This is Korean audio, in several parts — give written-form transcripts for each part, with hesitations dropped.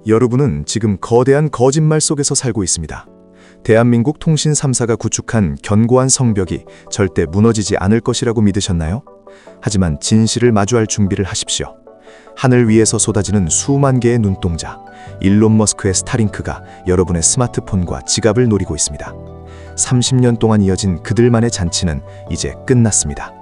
여러분은 지금 거대한 거짓말 속에서 살고 있습니다. 대한민국 통신 3사가 구축한 견고한 성벽이 절대 무너지지 않을 것이라고 믿으셨나요? 하지만 진실을 마주할 준비를 하십시오. 하늘 위에서 쏟아지는 수만 개의 눈동자, 일론 머스크의 스타링크가 여러분의 스마트폰과 지갑을 노리고 있습니다. 30년 동안 이어진 그들만의 잔치는 이제 끝났습니다.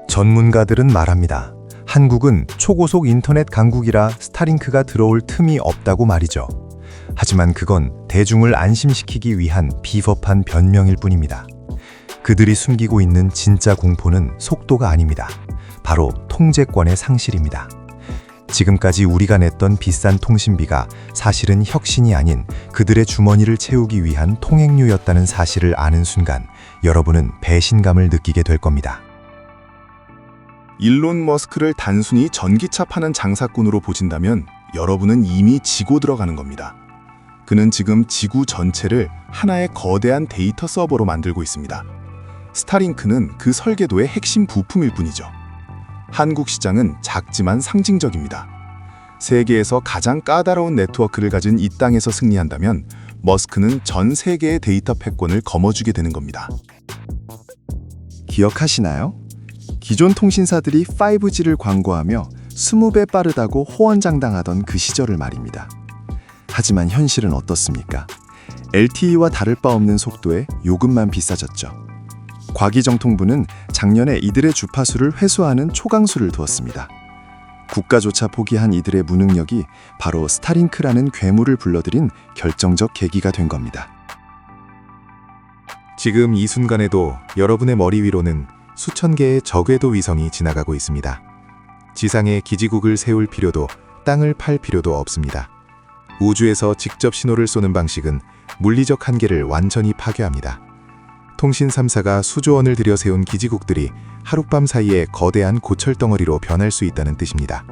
전문가들은 말합니다. 한국은 초고속 인터넷 강국이라 스타링크가 들어올 틈이 없다고 말이죠. 하지만 그건 대중을 안심시키기 위한 비겁한 변명일 뿐입니다. 그들이 숨기고 있는 진짜 공포는 속도가 아닙니다. 바로 통제권의 상실입니다. 지금까지 우리가 냈던 비싼 통신비가 사실은 혁신이 아닌 그들의 주머니를 채우기 위한 통행료였다는 사실을 아는 순간 여러분은 배신감을 느끼게 될 겁니다. 일론 머스크를 단순히 전기차 파는 장사꾼으로 보신다면 여러분은 이미 지고 들어가는 겁니다. 그는 지금 지구 전체를 하나의 거대한 데이터 서버로 만들고 있습니다. 스타링크는 그 설계도의 핵심 부품일 뿐이죠. 한국 시장은 작지만 상징적입니다. 세계에서 가장 까다로운 네트워크를 가진 이 땅에서 승리한다면 머스크는 전 세계의 데이터 패권을 거머쥐게 되는 겁니다. 기억하시나요? 기존 통신사들이 5G를 광고하며 20배 빠르다고 호언장담하던 그 시절을 말입니다. 하지만 현실은 어떻습니까? LTE와 다를 바 없는 속도에 요금만 비싸졌죠. 과기정통부는 작년에 이들의 주파수를 회수하는 초강수를 두었습니다. 국가조차 포기한 이들의 무능력이 바로 스타링크라는 괴물을 불러들인 결정적 계기가 된 겁니다. 지금 이 순간에도 여러분의 머리 위로는 수천 개의 저궤도 위성이 지나가고 있습니다. 지상에 기지국을 세울 필요도 땅을 팔 필요도 없습니다. 우주에서 직접 신호를 쏘는 방식은 물리적 한계를 완전히 파괴합니다. 통신 3사가 수조 원을 들여 세운 기지국들이 하룻밤 사이에 거대한 고철 덩어리로 변할 수 있다는 뜻입니다.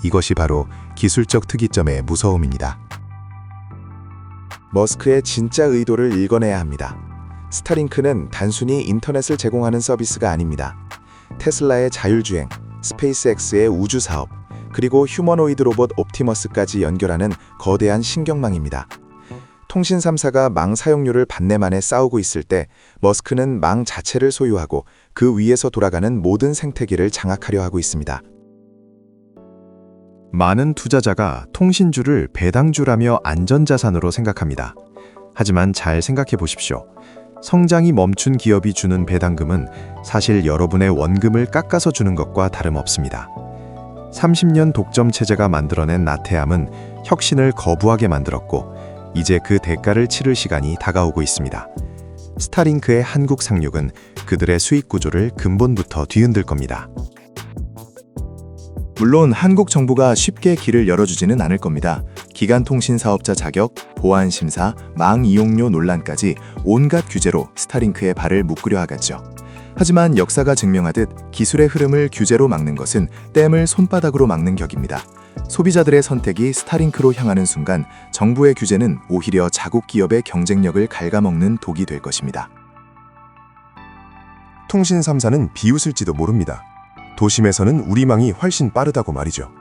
이것이 바로 기술적 특이점의 무서움입니다. 머스크의 진짜 의도를 읽어내야 합니다. 스타링크는 단순히 인터넷을 제공하는 서비스가 아닙니다. 테슬라의 자율주행, 스페이스X의 우주사업, 그리고 휴머노이드 로봇 옵티머스까지 연결하는 거대한 신경망입니다. 통신 3사가 망 사용료를 반내만에 싸우고 있을 때 머스크는 망 자체를 소유하고 그 위에서 돌아가는 모든 생태계를 장악하려 하고 있습니다. 많은 투자자가 통신주를 배당주라며 안전자산으로 생각합니다. 하지만 잘 생각해 보십시오. 성장이 멈춘 기업이 주는 배당금은 사실 여러분의 원금을 깎아서 주는 것과 다름없습니다. 30년 독점 체제가 만들어낸 나태함은 혁신을 거부하게 만들었고 이제 그 대가를 치를 시간이 다가오고 있습니다. 스타링크의 한국 상륙은 그들의 수익 구조를 근본부터 뒤흔들 겁니다. 물론 한국 정부가 쉽게 길을 열어주지는 않을 겁니다. 기간통신 사업자 자격, 보안 심사, 망 이용료 논란까지 온갖 규제로 스타링크의 발을 묶으려 하겠죠. 하지만 역사가 증명하듯 기술의 흐름을 규제로 막는 것은 댐을 손바닥으로 막는 격입니다. 소비자들의 선택이 스타링크로 향하는 순간 정부의 규제는 오히려 자국 기업의 경쟁력을 갉아먹는 독이 될 것입니다. 통신 3사는 비웃을지도 모릅니다. 도심에서는 우리 망이 훨씬 빠르다고 말이죠.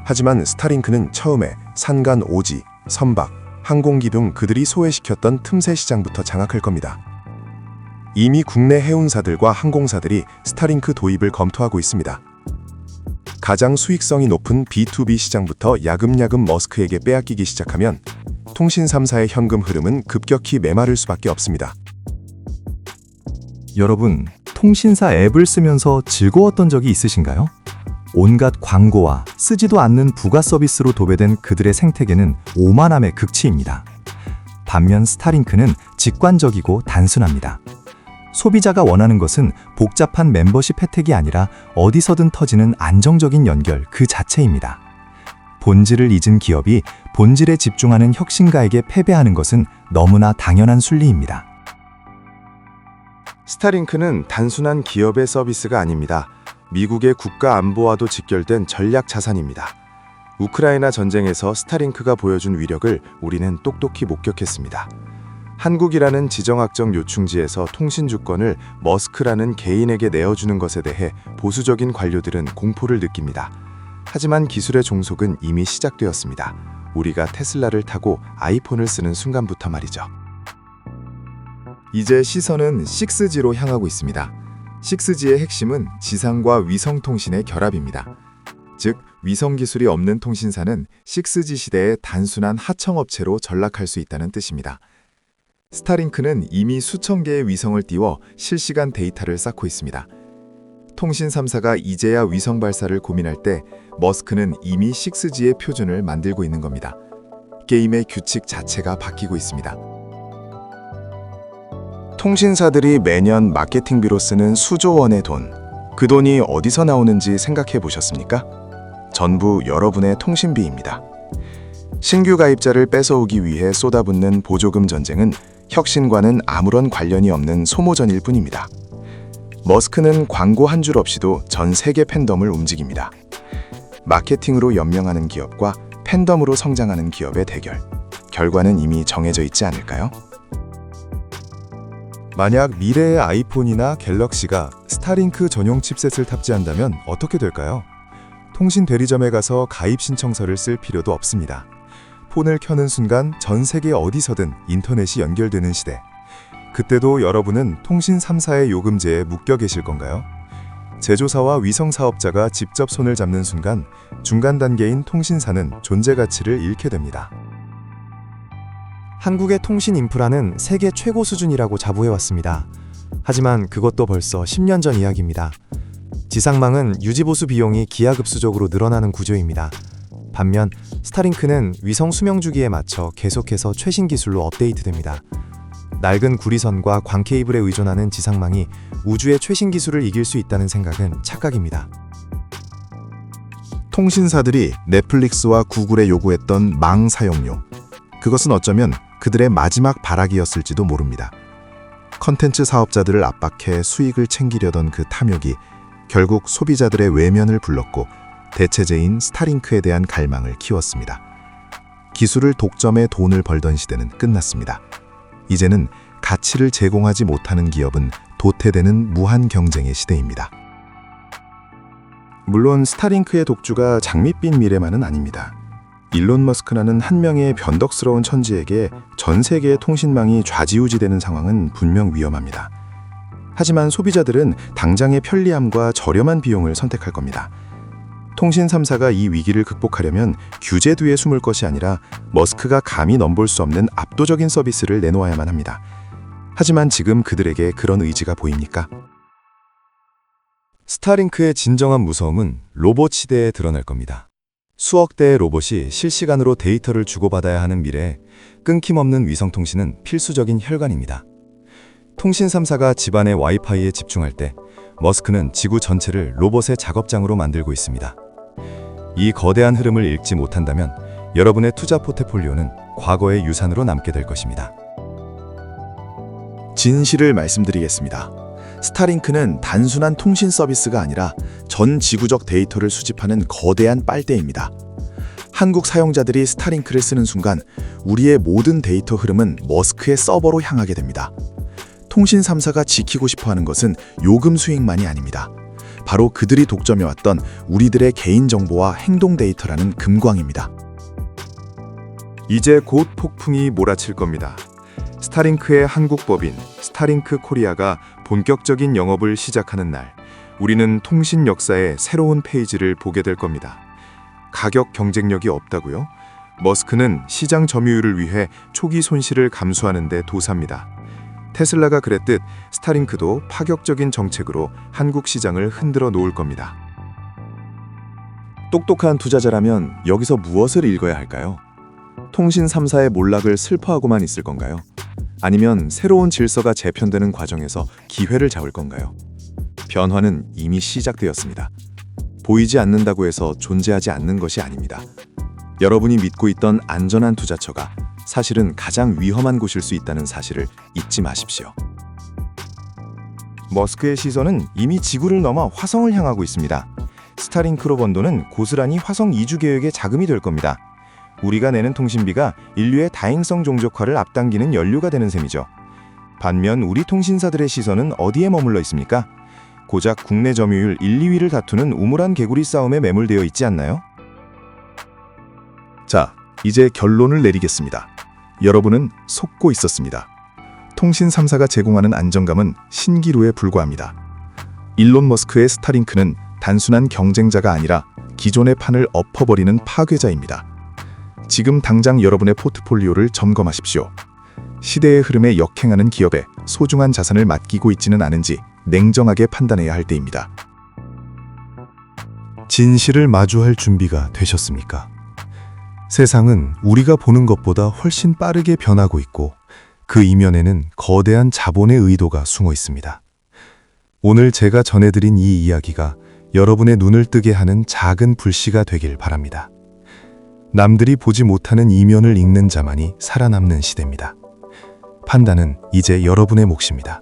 하지만 스타링크는 처음에 산간 오지, 선박, 항공기 등 그들이 소외시켰던 틈새 시장부터 장악할 겁니다. 이미 국내 해운사들과 항공사들이 스타링크 도입을 검토하고 있습니다. 가장 수익성이 높은 B2B 시장부터 야금야금 머스크에게 빼앗기기 시작하면 통신 3사의 현금 흐름은 급격히 메마를 수밖에 없습니다. 여러분, 통신사 앱을 쓰면서 즐거웠던 적이 있으신가요? 온갖 광고와 쓰지도 않는 부가 서비스로 도배된 그들의 생태계는 오만함의 극치입니다. 반면 스타링크는 직관적이고 단순합니다. 소비자가 원하는 것은 복잡한 멤버십 혜택이 아니라 어디서든 터지는 안정적인 연결 그 자체입니다. 본질을 잊은 기업이 본질에 집중하는 혁신가에게 패배하는 것은 너무나 당연한 순리입니다. 스타링크는 단순한 기업의 서비스가 아닙니다. 미국의 국가 안보와도 직결된 전략 자산입니다. 우크라이나 전쟁에서 스타링크가 보여준 위력을 우리는 똑똑히 목격했습니다. 한국이라는 지정학적 요충지에서 통신 주권을 머스크라는 개인에게 내어주는 것에 대해 보수적인 관료들은 공포를 느낍니다. 하지만 기술의 종속은 이미 시작되었습니다. 우리가 테슬라를 타고 아이폰을 쓰는 순간부터 말이죠. 이제 시선은 6G로 향하고 있습니다. 6G의 핵심은 지상과 위성 통신의 결합입니다. 즉, 위성 기술이 없는 통신사는 6G 시대의 단순한 하청업체로 전락할 수 있다는 뜻입니다. 스타링크는 이미 수천 개의 위성을 띄워 실시간 데이터를 쌓고 있습니다. 통신 3사가 이제야 위성 발사를 고민할 때 머스크는 이미 6G의 표준을 만들고 있는 겁니다. 게임의 규칙 자체가 바뀌고 있습니다. 통신사들이 매년 마케팅비로 쓰는 수조 원의 돈, 그 돈이 어디서 나오는지 생각해 보셨습니까? 전부 여러분의 통신비입니다. 신규 가입자를 뺏어오기 위해 쏟아붓는 보조금 전쟁은 혁신과는 아무런 관련이 없는 소모전일 뿐입니다. 머스크는 광고 한 줄 없이도 전 세계 팬덤을 움직입니다. 마케팅으로 연명하는 기업과 팬덤으로 성장하는 기업의 대결. 결과는 이미 정해져 있지 않을까요? 만약 미래의 아이폰이나 갤럭시가 스타링크 전용 칩셋을 탑재한다면 어떻게 될까요? 통신 대리점에 가서 가입 신청서를 쓸 필요도 없습니다. 폰을 켜는 순간 전 세계 어디서든 인터넷이 연결되는 시대. 그때도 여러분은 통신 3사의 요금제에 묶여 계실 건가요? 제조사와 위성 사업자가 직접 손을 잡는 순간 중간 단계인 통신사는 존재 가치를 잃게 됩니다. 한국의 통신 인프라는 세계 최고 수준이라고 자부해왔습니다. 하지만 그것도 벌써 10년 전 이야기입니다. 지상망은 유지보수 비용이 기하급수적으로 늘어나는 구조입니다. 반면 스타링크는 위성 수명 주기에 맞춰 계속해서 최신 기술로 업데이트됩니다. 낡은 구리선과 광 케이블에 의존하는 지상망이 우주의 최신 기술을 이길 수 있다는 생각은 착각입니다. 통신사들이 넷플릭스와 구글에 요구했던 망 사용료. 그것은 어쩌면 그들의 마지막 발악이었을지도 모릅니다. 컨텐츠 사업자들을 압박해 수익을 챙기려던 그 탐욕이 결국 소비자들의 외면을 불렀고 대체제인 스타링크에 대한 갈망을 키웠습니다. 기술을 독점해 돈을 벌던 시대는 끝났습니다. 이제는 가치를 제공하지 못하는 기업은 도태되는 무한 경쟁의 시대입니다. 물론 스타링크의 독주가 장밋빛 미래만은 아닙니다. 일론 머스크라는 한 명의 변덕스러운 천지에게 전 세계의 통신망이 좌지우지되는 상황은 분명 위험합니다. 하지만 소비자들은 당장의 편리함과 저렴한 비용을 선택할 겁니다. 통신 3사가 이 위기를 극복하려면 규제 뒤에 숨을 것이 아니라 머스크가 감히 넘볼 수 없는 압도적인 서비스를 내놓아야만 합니다. 하지만 지금 그들에게 그런 의지가 보입니까? 스타링크의 진정한 무서움은 로봇 시대에 드러날 겁니다. 수억 대의 로봇이 실시간으로 데이터를 주고받아야 하는 미래에 끊김없는 위성통신은 필수적인 혈관입니다. 통신 3사가 집안의 와이파이에 집중할 때 머스크는 지구 전체를 로봇의 작업장으로 만들고 있습니다. 이 거대한 흐름을 읽지 못한다면 여러분의 투자 포트폴리오는 과거의 유산으로 남게 될 것입니다. 진실을 말씀드리겠습니다. 스타링크는 단순한 통신 서비스가 아니라 전 지구적 데이터를 수집하는 거대한 빨대입니다. 한국 사용자들이 스타링크를 쓰는 순간 우리의 모든 데이터 흐름은 머스크의 서버로 향하게 됩니다. 통신 3사가 지키고 싶어하는 것은 요금 수익만이 아닙니다. 바로 그들이 독점해왔던 우리들의 개인정보와 행동 데이터라는 금광입니다. 이제 곧 폭풍이 몰아칠 겁니다. 스타링크의 한국 법인 스타링크 코리아가 본격적인 영업을 시작하는 날, 우리는 통신 역사의 새로운 페이지를 보게 될 겁니다. 가격 경쟁력이 없다고요? 머스크는 시장 점유율을 위해 초기 손실을 감수하는 데 도사입니다. 테슬라가 그랬듯 스타링크도 파격적인 정책으로 한국 시장을 흔들어 놓을 겁니다. 똑똑한 투자자라면 여기서 무엇을 읽어야 할까요? 통신 3사의 몰락을 슬퍼하고만 있을 건가요? 아니면 새로운 질서가 재편되는 과정에서 기회를 잡을 건가요? 변화는 이미 시작되었습니다. 보이지 않는다고 해서 존재하지 않는 것이 아닙니다. 여러분이 믿고 있던 안전한 투자처가 사실은 가장 위험한 곳일 수 있다는 사실을 잊지 마십시오. 머스크의 시선은 이미 지구를 넘어 화성을 향하고 있습니다. 스타링크로 번 돈은 고스란히 화성 이주 계획의 자금이 될 겁니다. 우리가 내는 통신비가 인류의 다행성 종족화를 앞당기는 연료가 되는 셈이죠. 반면 우리 통신사들의 시선은 어디에 머물러 있습니까? 고작 국내 점유율 1, 2위를 다투는 우물안 개구리 싸움에 매몰되어 있지 않나요? 자, 이제 결론을 내리겠습니다. 여러분은 속고 있었습니다. 통신 3사가 제공하는 안정감은 신기루에 불과합니다. 일론 머스크의 스타링크는 단순한 경쟁자가 아니라 기존의 판을 엎어버리는 파괴자입니다. 지금 당장 여러분의 포트폴리오를 점검하십시오. 시대의 흐름에 역행하는 기업에 소중한 자산을 맡기고 있지는 않은지 냉정하게 판단해야 할 때입니다. 진실을 마주할 준비가 되셨습니까? 세상은 우리가 보는 것보다 훨씬 빠르게 변하고 있고 그 이면에는 거대한 자본의 의도가 숨어 있습니다. 오늘 제가 전해드린 이 이야기가 여러분의 눈을 뜨게 하는 작은 불씨가 되길 바랍니다. 남들이 보지 못하는 이면을 읽는 자만이 살아남는 시대입니다. 판단은 이제 여러분의 몫입니다.